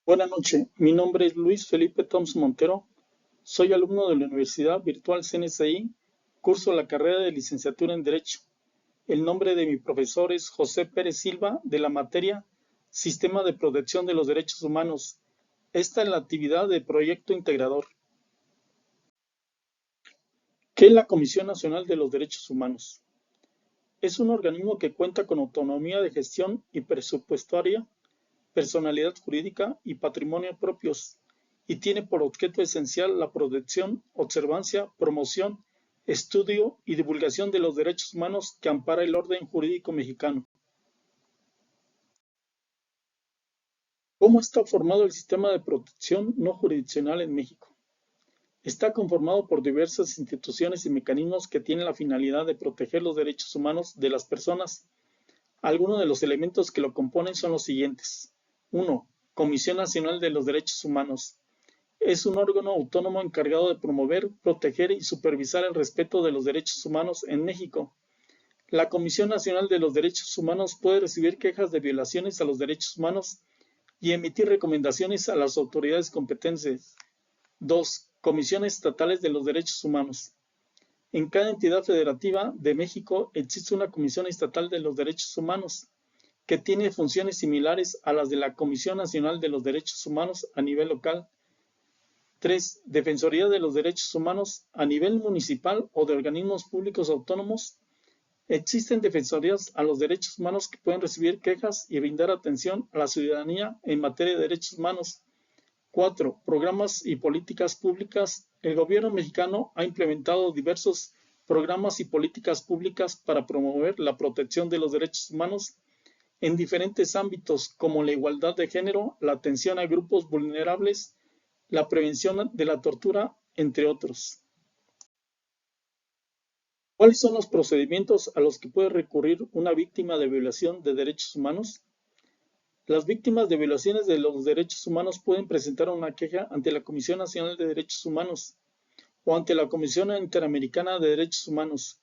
Buenas noches, mi nombre es Luis Felipe Thompson Montero, soy alumno de la Universidad Virtual CNSI, curso la carrera de licenciatura en Derecho. El nombre de mi profesor es José Pérez Silva, de la materia Sistema de Protección de los Derechos Humanos. Esta es la actividad de Proyecto Integrador. ¿Qué es la Comisión Nacional de los Derechos Humanos? Es un organismo que cuenta con autonomía de gestión y presupuestaria, personalidad jurídica y patrimonio propios, y tiene por objeto esencial la protección, observancia, promoción, estudio y divulgación de los derechos humanos que ampara el orden jurídico mexicano. ¿Cómo está formado el sistema de protección no jurisdiccional en México? Está conformado por diversas instituciones y mecanismos que tienen la finalidad de proteger los derechos humanos de las personas. Algunos de los elementos que lo componen son los siguientes. 1. Comisión Nacional de los Derechos Humanos. Es un órgano autónomo encargado de promover, proteger y supervisar el respeto de los derechos humanos en México. La Comisión Nacional de los Derechos Humanos puede recibir quejas de violaciones a los derechos humanos y emitir recomendaciones a las autoridades competentes. 2. Comisiones estatales de los derechos humanos. En cada entidad federativa de México existe una Comisión Estatal de los Derechos Humanos, que tiene funciones similares a las de la Comisión Nacional de los Derechos Humanos a nivel local. 3. Defensoría de los Derechos Humanos a nivel municipal o de organismos públicos autónomos. Existen defensorías a los derechos humanos que pueden recibir quejas y brindar atención a la ciudadanía en materia de derechos humanos. 4. Programas y políticas públicas. El gobierno mexicano ha implementado diversos programas y políticas públicas para promover la protección de los derechos humanos en diferentes ámbitos como la igualdad de género, la atención a grupos vulnerables, la prevención de la tortura, entre otros. ¿Cuáles son los procedimientos a los que puede recurrir una víctima de violación de derechos humanos? Las víctimas de violaciones de los derechos humanos pueden presentar una queja ante la Comisión Nacional de Derechos Humanos o ante la Comisión Interamericana de Derechos Humanos.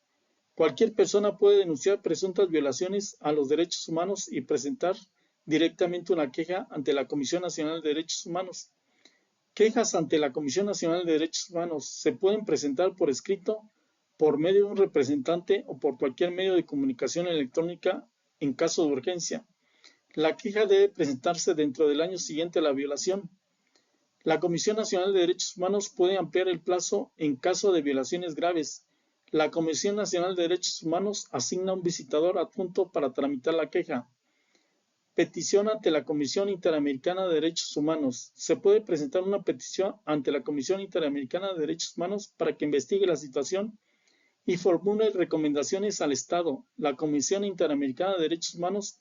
Cualquier persona puede denunciar presuntas violaciones a los derechos humanos y presentar directamente una queja ante la Comisión Nacional de Derechos Humanos. Quejas ante la Comisión Nacional de Derechos Humanos se pueden presentar por escrito, por medio de un representante o por cualquier medio de comunicación electrónica en caso de urgencia. La queja debe presentarse dentro del año siguiente a la violación. La Comisión Nacional de Derechos Humanos puede ampliar el plazo en caso de violaciones graves. La Comisión Nacional de Derechos Humanos asigna un visitador adjunto para tramitar la queja. Petición ante la Comisión Interamericana de Derechos Humanos. Se puede presentar una petición ante la Comisión Interamericana de Derechos Humanos para que investigue la situación y formule recomendaciones al Estado. La Comisión Interamericana de Derechos Humanos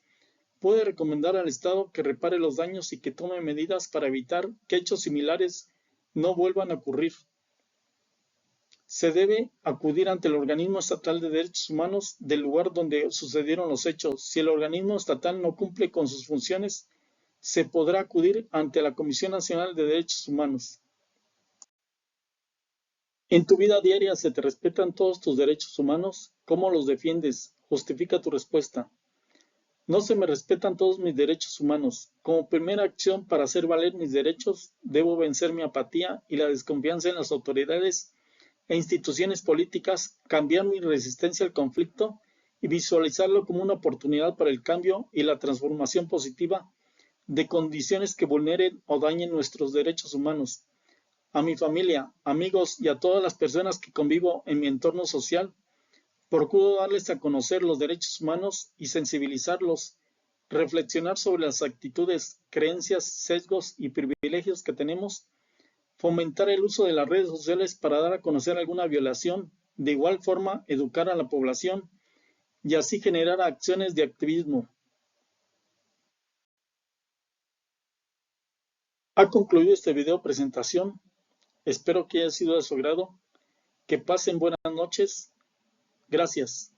puede recomendar al Estado que repare los daños y que tome medidas para evitar que hechos similares no vuelvan a ocurrir. Se debe acudir ante el organismo estatal de derechos humanos del lugar donde sucedieron los hechos. Si el organismo estatal no cumple con sus funciones, se podrá acudir ante la Comisión Nacional de Derechos Humanos. En tu vida diaria se te respetan todos tus derechos humanos. ¿Cómo los defiendes? Justifica tu respuesta. No se me respetan todos mis derechos humanos. Como primera acción para hacer valer mis derechos, debo vencer mi apatía y la desconfianza en las autoridades e instituciones políticas, cambiar mi resistencia al conflicto y visualizarlo como una oportunidad para el cambio y la transformación positiva de condiciones que vulneren o dañen nuestros derechos humanos. A mi familia, amigos y a todas las personas que convivo en mi entorno social, procuro darles a conocer los derechos humanos y sensibilizarlos, reflexionar sobre las actitudes, creencias, sesgos y privilegios que tenemos, fomentar el uso de las redes sociales para dar a conocer alguna violación, de igual forma educar a la población y así generar acciones de activismo. Ha concluido este video presentación. Espero que haya sido de su agrado. Que pasen buenas noches. Gracias.